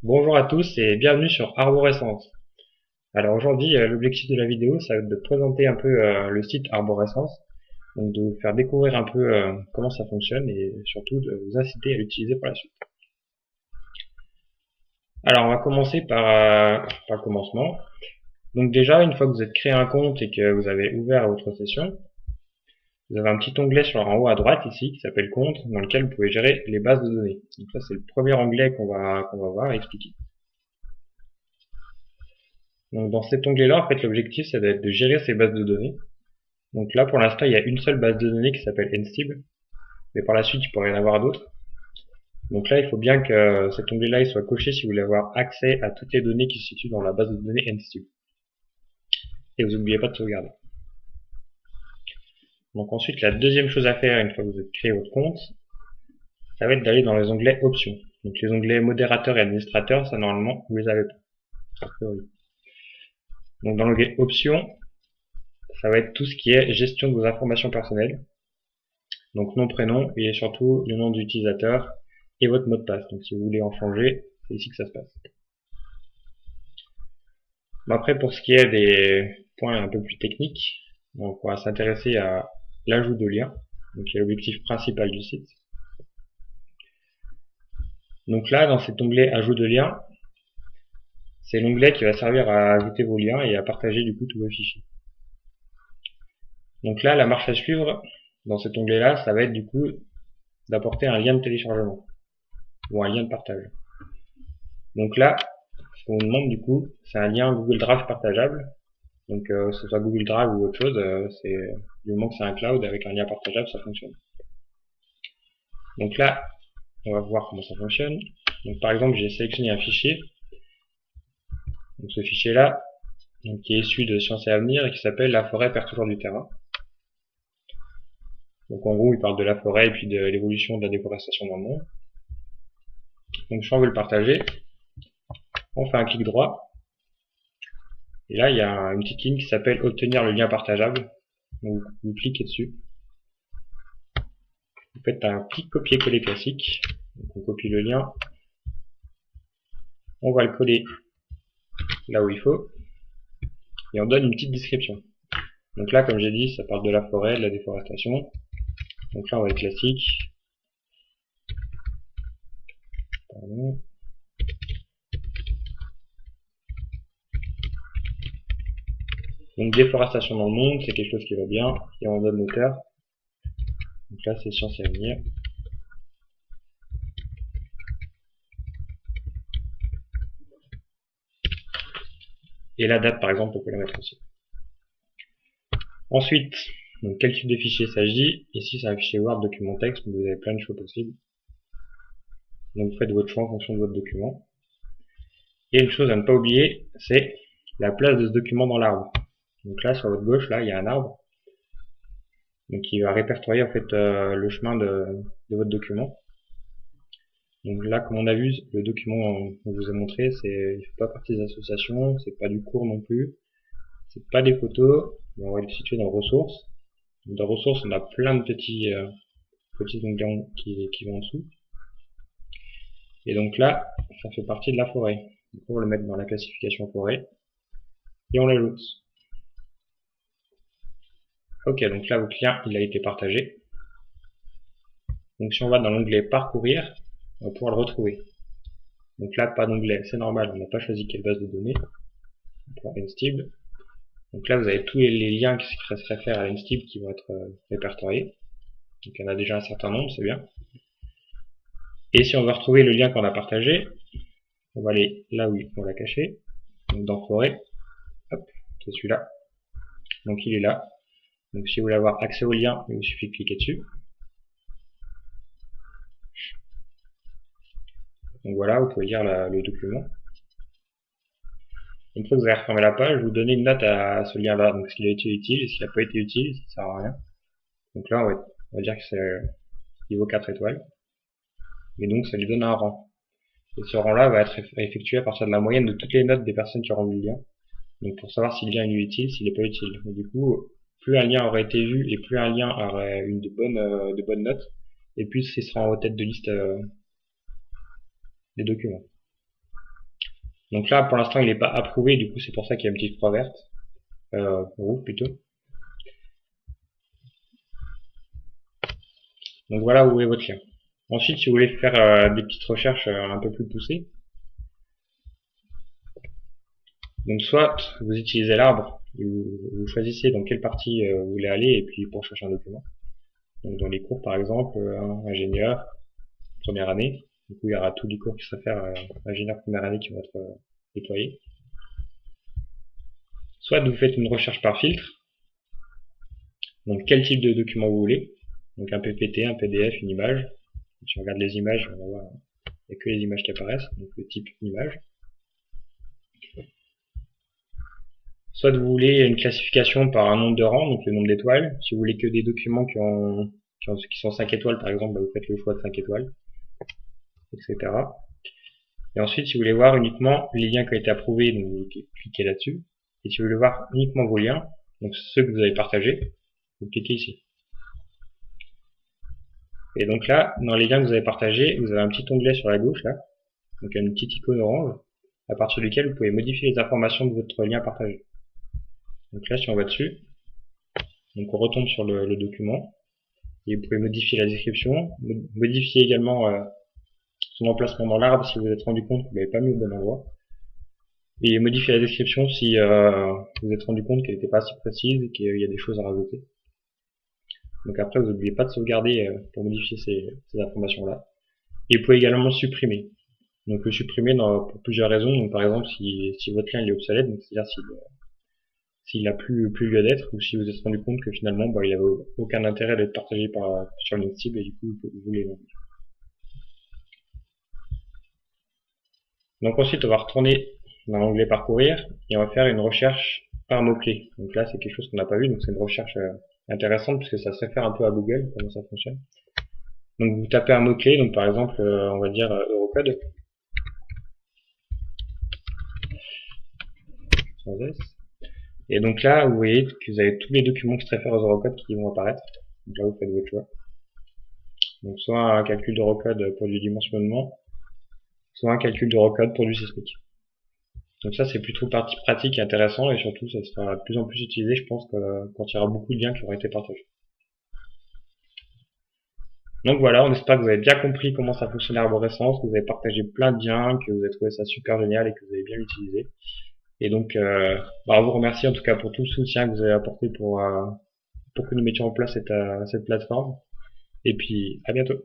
Bonjour à tous et bienvenue sur Arborescence. Alors aujourd'hui, l'objectif de la vidéo, ça va être de présenter un peu le site Arborescence, donc de vous faire découvrir un peu comment ça fonctionne et surtout de vous inciter à l'utiliser par la suite. Alors on va commencer par le commencement. Donc déjà, une fois que vous êtes créé un compte et que vous avez ouvert votre session, vous avez un petit onglet en haut à droite ici qui s'appelle Compte, dans lequel vous pouvez gérer les bases de données. Donc ça c'est le premier onglet qu'on va voir et expliquer. Donc dans cet onglet-là, en fait, l'objectif, ça va être de gérer ces bases de données. Donc là, pour l'instant, il y a une seule base de données qui s'appelle NSTIB, mais par la suite, il pourrait y en avoir d'autres. Donc là, il faut bien que cet onglet-là il soit coché si vous voulez avoir accès à toutes les données qui se situent dans la base de données NSTIB. Et vous n'oubliez pas de sauvegarder. Donc ensuite, la deuxième chose à faire une fois que vous avez créé votre compte, ça va être d'aller dans les onglets options. Donc les onglets modérateur et administrateur, ça normalement, vous les avez pas. A priori. Donc dans l'onglet options, ça va être tout ce qui est gestion de vos informations personnelles. Donc nom, prénom et surtout le nom d'utilisateur et votre mot de passe. Donc si vous voulez en changer, c'est ici que ça se passe. Bon, après pour ce qui est des points un peu plus techniques, donc on va s'intéresser à l'ajout de liens, donc qui est l'objectif principal du site. Donc là, dans cet onglet ajout de liens, c'est l'onglet qui va servir à ajouter vos liens et à partager du coup tous vos fichiers. Donc là, la marche à suivre dans cet onglet-là, ça va être du coup d'apporter un lien de téléchargement ou un lien de partage. Donc là, ce qu'on vous demande du coup, c'est un lien Google Drive partageable. Donc que ce soit Google Drive ou autre chose, c'est du moment que c'est un cloud avec un lien partageable, ça fonctionne. Donc là, on va voir comment ça fonctionne. Donc par exemple, j'ai sélectionné un fichier. Donc ce fichier-là, qui est issu de Sciences et Avenir et qui s'appelle La forêt perd toujours du terrain. Donc en gros, il parle de la forêt et puis de l'évolution de la déforestation dans le monde. Donc si on veut le partager, on fait un clic droit. Et là, il y a une petite ligne qui s'appelle Obtenir le lien partageable. Donc vous cliquez dessus. Vous faites un petit copier-coller classique. Donc on copie le lien. On va le coller là où il faut. Et on donne une petite description. Donc là, comme j'ai dit, ça parle de la forêt, de la déforestation. Donc là, on va être classique. Pardon. Donc déforestation dans le monde, c'est quelque chose qui va bien. Et on donne l'auteur. Donc là, c'est Sciences et Avenir. Et la date, par exemple, on peut la mettre aussi. Ensuite, donc quel type de fichier s'agit? Ici, c'est un fichier Word document texte, mais vous avez plein de choix possibles. Donc vous faites votre choix en fonction de votre document. Et une chose à ne pas oublier, c'est la place de ce document dans l'arbre. Donc là, sur votre gauche, là, il y a un arbre. Donc qui va répertorier en fait le chemin de votre document. Donc là, comme on a vu, le document qu'on vous a montré, il fait pas partie des associations, c'est pas du cours non plus, c'est pas des photos, mais on va le situer dans ressources. Donc dans ressources, on a plein de petits onglets qui vont en dessous. Et donc là, ça fait partie de la forêt. Donc on va le mettre dans la classification forêt et on l'ajoute. Ok, donc là votre lien il a été partagé. Donc si on va dans l'onglet parcourir, on va pouvoir le retrouver. Donc là pas d'onglet, c'est normal, on n'a pas choisi quelle base de données. On prend NSTIB. Donc là vous avez tous les liens qui se réfèrent à NSTIB qui vont être répertoriés. Donc il y en a déjà un certain nombre, c'est bien. Et si on veut retrouver le lien qu'on a partagé, on va aller là où on l'a caché. Donc dans forêt, hop, c'est celui-là. Donc il est là. Donc si vous voulez avoir accès au lien, il vous suffit de cliquer dessus. Donc voilà, vous pouvez lire le document. Une fois que vous avez refermé la page, vous donnez une note à ce lien-là. Donc s'il a été utile, et s'il n'a pas été utile, ça ne sert à rien. Donc là, on va dire que c'est niveau 4 étoiles. Et donc ça lui donne un rang. Et ce rang-là va être effectué à partir de la moyenne de toutes les notes des personnes qui auront vu le lien. Donc pour savoir si le lien est utile, s'il n'est pas utile. Et du coup, plus un lien aurait été vu et plus un lien aurait une de bonnes notes, et plus il sera en tête de liste des documents. Donc là, pour l'instant, il n'est pas approuvé, du coup, c'est pour ça qu'il y a une petite croix verte, rouge plutôt. Donc voilà où est votre lien. Ensuite, si vous voulez faire des petites recherches un peu plus poussées, donc soit vous utilisez l'arbre, vous choisissez dans quelle partie vous voulez aller, et puis pour chercher un document. Donc dans les cours par exemple, ingénieur, première année, du coup il y aura tous les cours qui seraient faire ingénieur première année qui vont être déployés. Soit vous faites une recherche par filtre, donc quel type de document vous voulez, donc un PPT, un PDF, une image. Si on regarde les images, on va voir, il n'y a que les images qui apparaissent, donc le type image. Soit vous voulez une classification par un nombre de rangs, donc le nombre d'étoiles. Si vous voulez que des documents qui sont 5 étoiles par exemple, vous faites le choix de 5 étoiles, etc. Et ensuite, si vous voulez voir uniquement les liens qui ont été approuvés, donc vous cliquez là-dessus. Et si vous voulez voir uniquement vos liens, donc ceux que vous avez partagés, vous cliquez ici. Et donc là, dans les liens que vous avez partagés, vous avez un petit onglet sur la gauche là, donc une petite icône orange, à partir duquel vous pouvez modifier les informations de votre lien partagé. Donc là, si on va dessus, donc on retombe sur le document, et vous pouvez modifier la description, modifier également son emplacement dans l'arbre si vous vous êtes rendu compte que vous l'avez pas mis au bon endroit, et modifier la description si vous vous êtes rendu compte qu'elle n'était pas assez précise et qu'il y a des choses à rajouter. Donc après, vous n'oubliez pas de sauvegarder pour modifier ces informations-là. Et vous pouvez également le supprimer. Donc le supprimer pour plusieurs raisons. Donc par exemple, si votre lien il est obsolète, c'est-à-dire s'il n'a plus lieu d'être, ou si vous vous êtes rendu compte que finalement il n'avait aucun intérêt d'être partagé sur une autre cible et du coup vous l'enlevez. Donc ensuite on va retourner dans l'onglet parcourir et on va faire une recherche par mots-clés. Donc là c'est quelque chose qu'on n'a pas vu, donc c'est une recherche intéressante puisque ça se réfère un peu à Google, comment ça fonctionne. Donc vous tapez un mot-clé, donc par exemple on va dire Eurocode, sans S. Et donc là, vous voyez que vous avez tous les documents qui se réfèrent aux Eurocode qui vont apparaître. Donc là, vous faites votre choix. Donc soit un calcul d'Eurocode pour du dimensionnement, soit un calcul d'Eurocode pour du sismique. Donc ça, c'est plutôt pratique et intéressant, et surtout, ça sera de plus en plus utilisé, je pense, quand il y aura beaucoup de liens qui auront été partagés. Donc voilà, on espère que vous avez bien compris comment ça fonctionne l'arborescence, que vous avez partagé plein de liens, que vous avez trouvé ça super génial et que vous avez bien utilisé. Et donc, on vous remercie en tout cas pour tout le soutien que vous avez apporté pour que nous mettions en place cette plateforme. Et puis, à bientôt.